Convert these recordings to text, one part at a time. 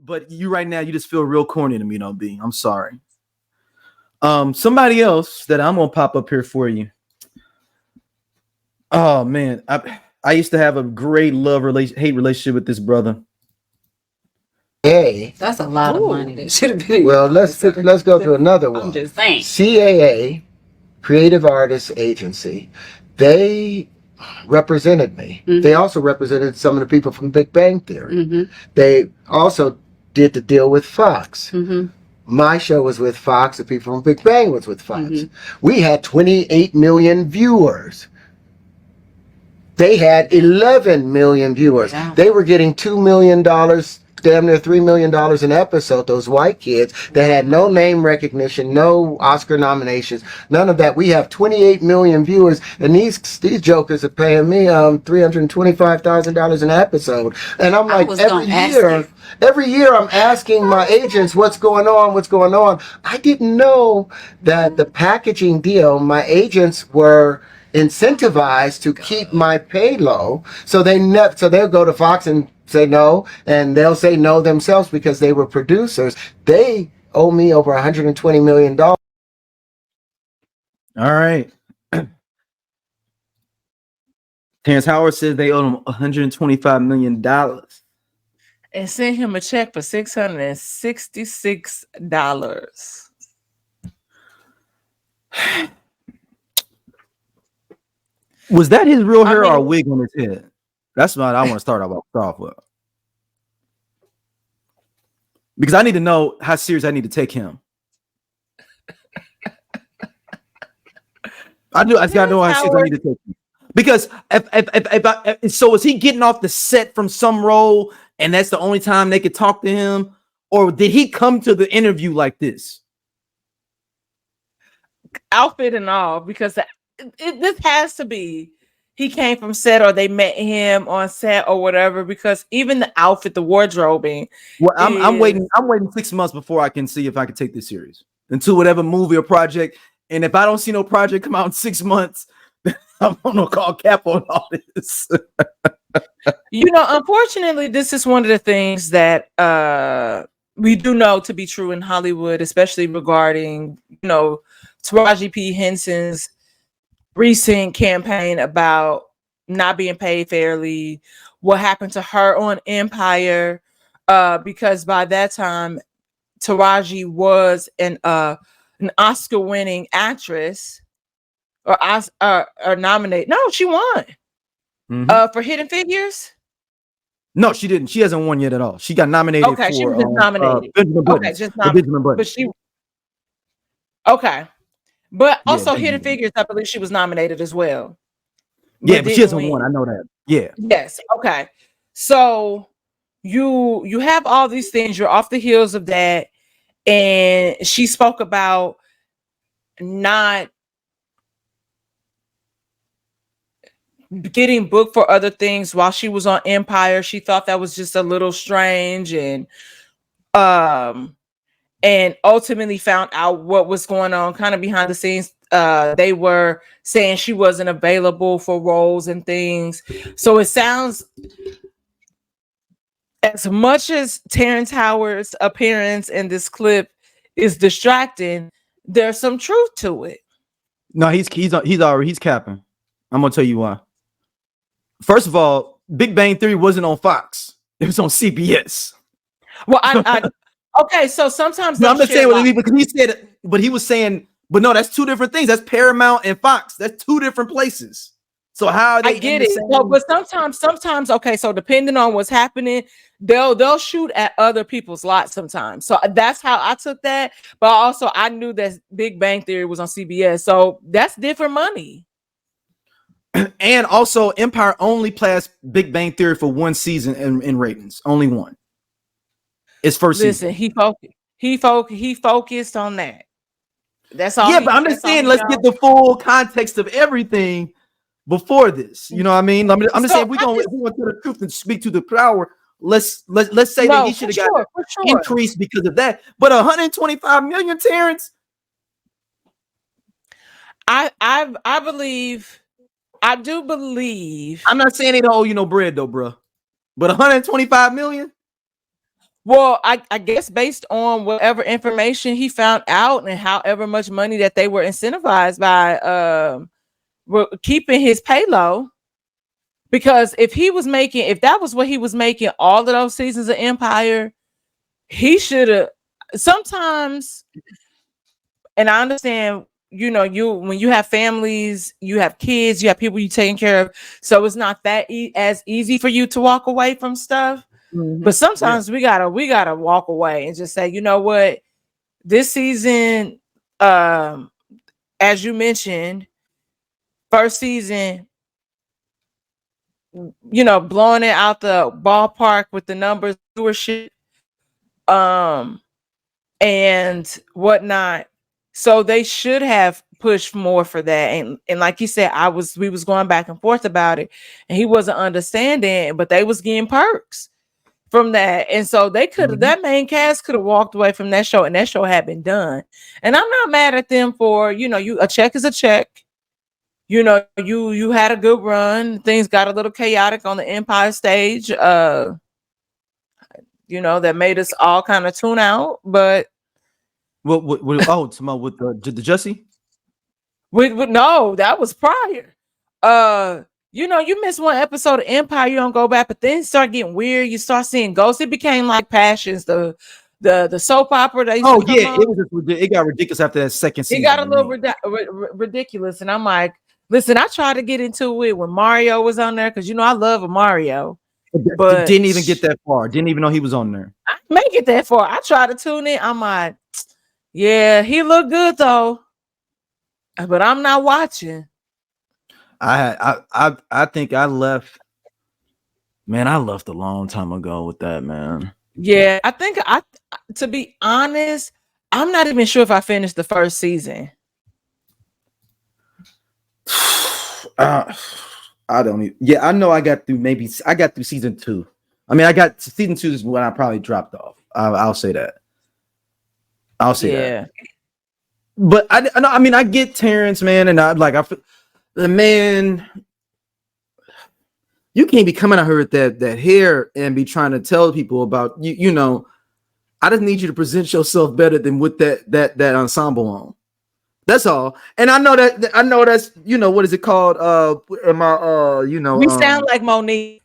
but you right now, you just feel real corny to me, though, B. I'm sorry. Somebody else that I'm gonna pop up here for you. Oh man, I used to have a great hate relationship with this brother. Hey, that's a lot of money. That should have been. Well, let's go to another one. I'm just saying. CAA, Creative Artists Agency, they represented me. Mm-hmm. They also represented some of the people from Big Bang Theory. Mm-hmm. They also did the deal with Fox. Mm-hmm. My show was with Fox. The people from Big Bang was with Fox. Mm-hmm. We had 28 million viewers. They had 11 million viewers. Yeah. They were getting $2 million, damn near $3 million an episode, those white kids that had no name recognition, no Oscar nominations, none of that. We have 28 million viewers, and these jokers are paying me $325,000 an episode. And I'm like, every year I'm asking my agents what's going on. I didn't know that the packaging deal, my agents were incentivized to keep my pay low, so they'll go to Fox and say no, and they'll say no themselves because they were producers. They owe me over $120 million. All right. Terrence Howard says they owe him $125 million. And sent him a check for $666. Was that his real hair or a wig on his head? That's what I want to start off with. Because I need to know how serious I need to take him. I gotta know how serious I need to take him. Because so is he getting off the set from some role and that's the only time they could talk to him? Or did he come to the interview like this? Outfit and all, because this has to be he came from set or they met him on set or whatever, because even the outfit, the wardrobing. Well, I'm waiting 6 months before I can see if I can take this serious into whatever movie or project. And if I don't see no project come out in 6 months, I'm gonna call cap on all this. Unfortunately, this is one of the things that we do know to be true in Hollywood, especially regarding, Taraji P. Henson's recent campaign about not being paid fairly, what happened to her on Empire, because by that time Taraji was an Oscar-winning actress or nominated. No, she won for Hidden Figures. No, she didn't. She hasn't won yet at all. She got nominated. Okay, she was just nominated. Okay, just nominated. But she. Okay. But also Hidden Figures, I believe she was nominated as well. Yeah, but she hasn't won. I know that. Yeah. Yes. Okay. So you have all these things. You're off the heels of that. And she spoke about not getting booked for other things while she was on Empire. She thought that was just a little strange, and ultimately found out what was going on kind of behind the scenes. They were saying she wasn't available for roles and things. So it sounds, as much as Terrence Howard's appearance in this clip is distracting, there's some truth to it. No, he's capping. I'm gonna tell you why. First of all, Big Bang Theory wasn't on Fox. It was on CBS. Well, okay, so sometimes I'm not saying because he said, but he was saying, but no, that's two different things. That's Paramount and Fox. That's two different places. So how are they? I get it. No, but sometimes, okay. So depending on what's happening, they'll shoot at other people's lots sometimes. So that's how I took that. But also, I knew that Big Bang Theory was on CBS, so that's different money. And also, Empire only plays Big Bang Theory for one season in ratings. Only one. It's first season. He focused on that. That's all. Yeah, but I'm just saying, let's get the full context of everything before this. You know what I mean? I'm just saying, if we want to tell the truth and speak to the power, let's say that he should have got increased because of that. But 125 million, Terrence. I do believe. I'm not saying they don't owe you no bread though, bro. But 125 million. Well, I guess based on whatever information he found out and however much money that they were incentivized by keeping his pay low. Because if that was what he was making all of those seasons of Empire, he should have sometimes, and I understand, when you have families, you have kids, you have people you taking care of, so it's not that as easy for you to walk away from stuff. Mm-hmm. But sometimes we gotta walk away and just say, you know what, this season, as you mentioned, first season, blowing it out the ballpark with the numbers, viewership, and whatnot. So they should have pushed more for that. And like you said, we was going back and forth about it, and he wasn't understanding, but they was getting perks from that. And so they could have, that main cast could have walked away from that show, and that show had been done. And I'm not mad at them for, a check is a check. You had a good run. Things got a little chaotic on the Empire stage. That made us all kind of tune out. But what with the Jussie? No, that was prior. You miss one episode of Empire, you don't go back, but then start getting weird. You start seeing ghosts. It became like Passions, the soap opera. It got ridiculous after that second season. It got a little ridiculous, and I'm like, listen, I tried to get into it when Mario was on there because I love a Mario, but didn't even get that far. Didn't even know he was on there. I didn't make it that far. I tried to tune in. I'm like, yeah, he looked good though, but I'm not watching. I think I left. Man, I left a long time ago with that, man. Yeah, I think to be honest, I'm not even sure if I finished the first season. I don't even. Yeah, I know I got through season 2. I mean, season 2 is when I probably dropped off. I'll say that. I'll say that. But I get Terrence, man, and I feel the man. You can't be coming out here with that hair and be trying to tell people about you. I just need you to present yourself better than with that ensemble on. That's all. And I know that's what is it called? We sound like Monique.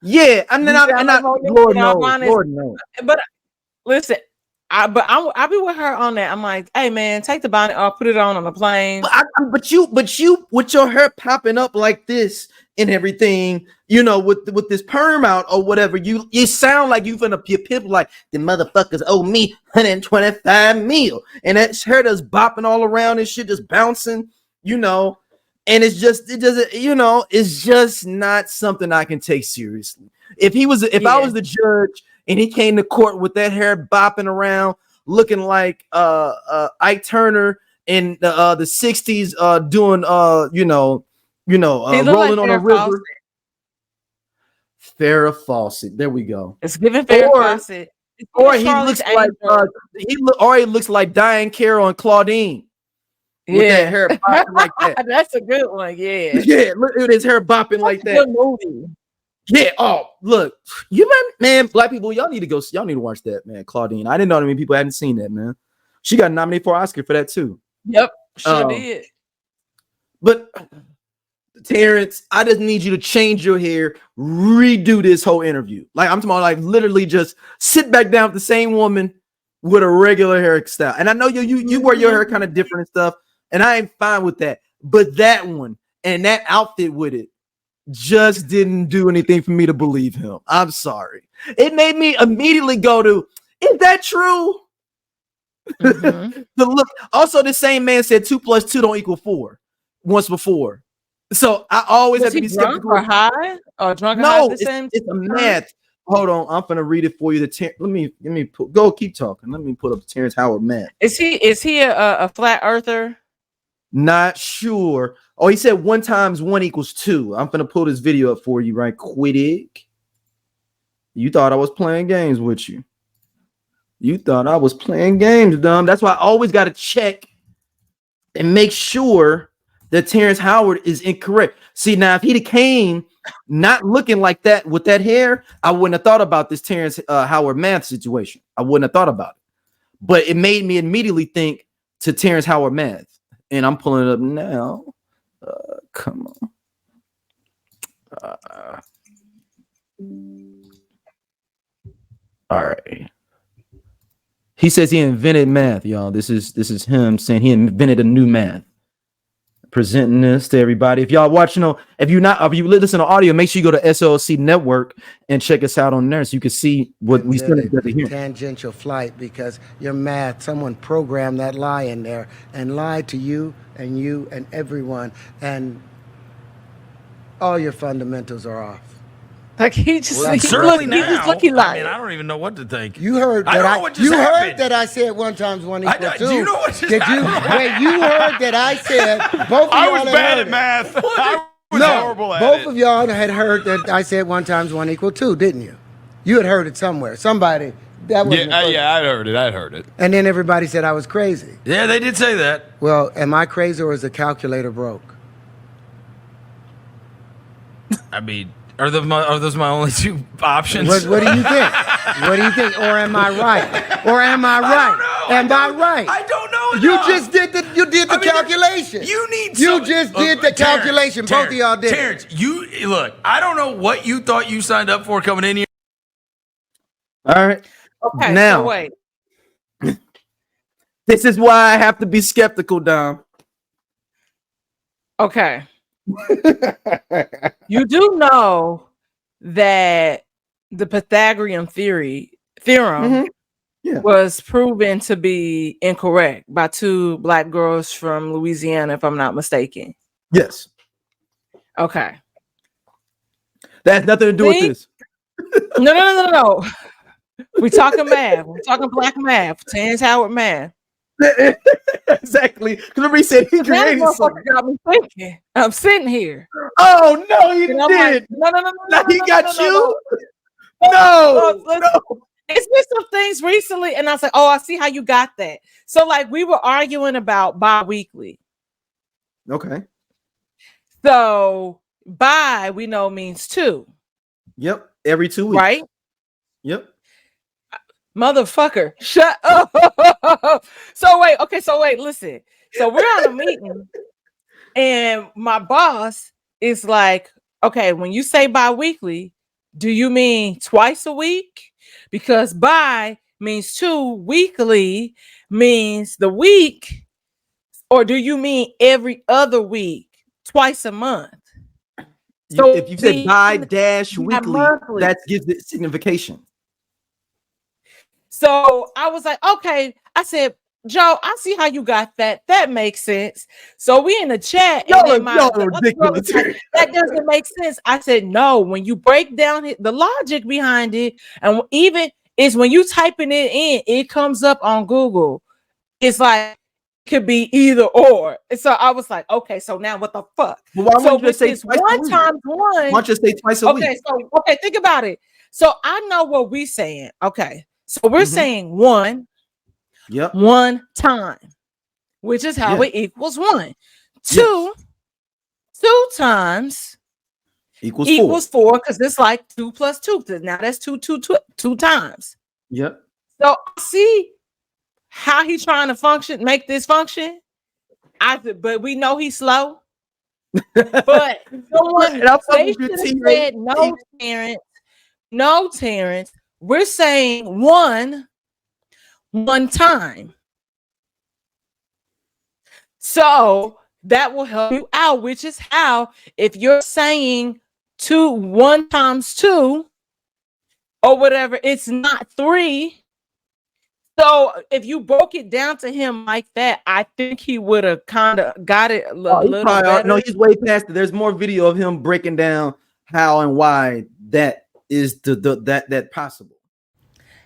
Yeah, Lord knows. But listen, I'll be with her on that. I'm like, hey man, take the bonnet off, put it on the plane. But you with your hair popping up like this and everything, with this perm out or whatever, you sound like you finna be people like the motherfuckers owe me $125 million, and that hair just bopping all around and shit just bouncing, and it's just not something I can take seriously. If I was the judge and he came to court with that hair bopping around, looking like Ike Turner in the 60s, doing rolling on a river. Farrah Fawcett. There we go. It's giving Farrah Fawcett. Or he looks like Diane Carroll and Claudine. With that hair bopping like that. That's a good one. Yeah. Yeah. Look at his hair bopping like that. Good movie. Yeah. Oh, look, man, black people, y'all need to watch that, man. Claudine. I didn't know that many people hadn't seen that, man. She got nominated for an Oscar for that too. Yep, sure did. But Terrence, I just need you to change your hair, redo this whole interview. Like I'm talking about, like literally just sit back down with the same woman with a regular hairstyle. And I know you wear your hair kind of different and stuff, and I ain't fine with that. But that one and that outfit with it just didn't do anything for me to believe him. I'm sorry. It made me immediately go to, is that true? Mm-hmm. The look. Also, the same man said 2 + 2 don't equal 4 once before. So I always have to be skeptical. Or high or drunk? No, it's a math. Hold on, I'm gonna read it for you. Let me go. Keep talking. Let me put up the Terrence Howard math. Is he a flat earther? Not sure. Oh, he said 1 × 1 = 2. I'm gonna pull this video up for you right quick. You thought I was playing games with you. You thought I was playing games, dumb. That's why I always got to check and make sure that Terrence Howard is incorrect. See, now if he'd have came not looking like that with that hair, I wouldn't have thought about this Terrence Howard math situation. I wouldn't have thought about it. But it made me immediately think to Terrence Howard math. And I'm pulling it up now. Come on. All right. He says he invented math, y'all. This is him saying he invented a new math. Presenting this to everybody. If y'all watching, if you listen to audio, make sure you go to SOLC Network and check us out on there so you can see what we said here. Tangential flight, because your math, someone programmed that lie in there and lied to you and everyone, and all your fundamentals are off. Like he just well, he just lucky lying. I mean, I don't even know what to think. You heard that heard that I said 1 times 1 equals 2. Do you know what just happened? Wait, you heard that I said both of I y'all was bad at math. I was horrible at both it. of y'all had heard that I said 1 times 1 equals 2, didn't you? You had heard it somewhere. Somebody that was I'd heard it. And then everybody said I was crazy. Yeah, they did say that. Well, am I crazy or is the calculator broke? I mean, are those my only 2 options? What do you think? What do you think? Or am I right? Or am I right? Am I right? I don't know. You just did the calculation. You just did the calculation. Both of y'all did. Terrence, look. I don't know what you thought you signed up for coming in here. All right. Okay. Now, so wait. This is why I have to be skeptical, Dom. Okay. You do know that the Pythagorean theorem was proven to be incorrect by 2 black girls from Louisiana, if I'm not mistaken. Yes. Okay. That has nothing to do with this. No. We're talking math. We're talking black math. Terrence Howard math. Exactly. Because remember he said he created something. Got me thinking. I'm sitting here. Oh no, he did. Like, no. He got you. No. It's been some things recently, and I was like, "Oh, I see how you got that." So, like, we were arguing about bi-weekly. Okay. So, bi we know means 2. Yep. Every 2 weeks. Right. Yep. Motherfucker, shut up. So wait, listen. So we're on a meeting, and my boss is like, okay, when you say bi-weekly, do you mean twice a week? Because bi means 2, weekly means the week, or do you mean every other week, twice a month? So if you say bi-weekly, that gives it signification. So I was like, okay. I said, Joe, I see how you got that. That makes sense. So we in the chat. Ridiculous. Like, that doesn't make sense. I said, no, when you break down the logic behind it, and even is when you typing it in, it comes up on Google. It's like, it could be either or. And so I was like, okay, so now what the fuck? Well, why so would you just say twice 1 times 1? Why don't you say twice a week? Okay, think about it. So I know what we're saying. Okay. So we're saying 1, 1 time, which is how it equals 1. 2 times equals 4 because it's like 2 plus 2. Now that's 2 times. Yep. So I see how he's trying to make this function. But we know he's slow. But someone they should have said no, Terrence. We're saying 1 time. So that will help you out, which is how, if you're saying 1 times 2 or whatever, it's not 3. So if you broke it down to him like that, I think he would have kind of got it a little better. No, he's way past it. There's more video of him breaking down how and why that is that possible.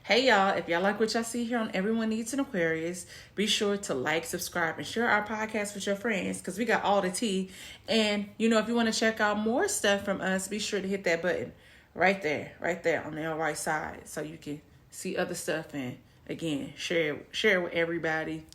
Hey y'all, if y'all like what y'all see here on Everyone Needs an Aquarius, be sure to like, subscribe, and share our podcast with your friends because we got all the tea. And if you want to check out more stuff from us, be sure to hit that button right there on the right side so you can see other stuff and again share with everybody.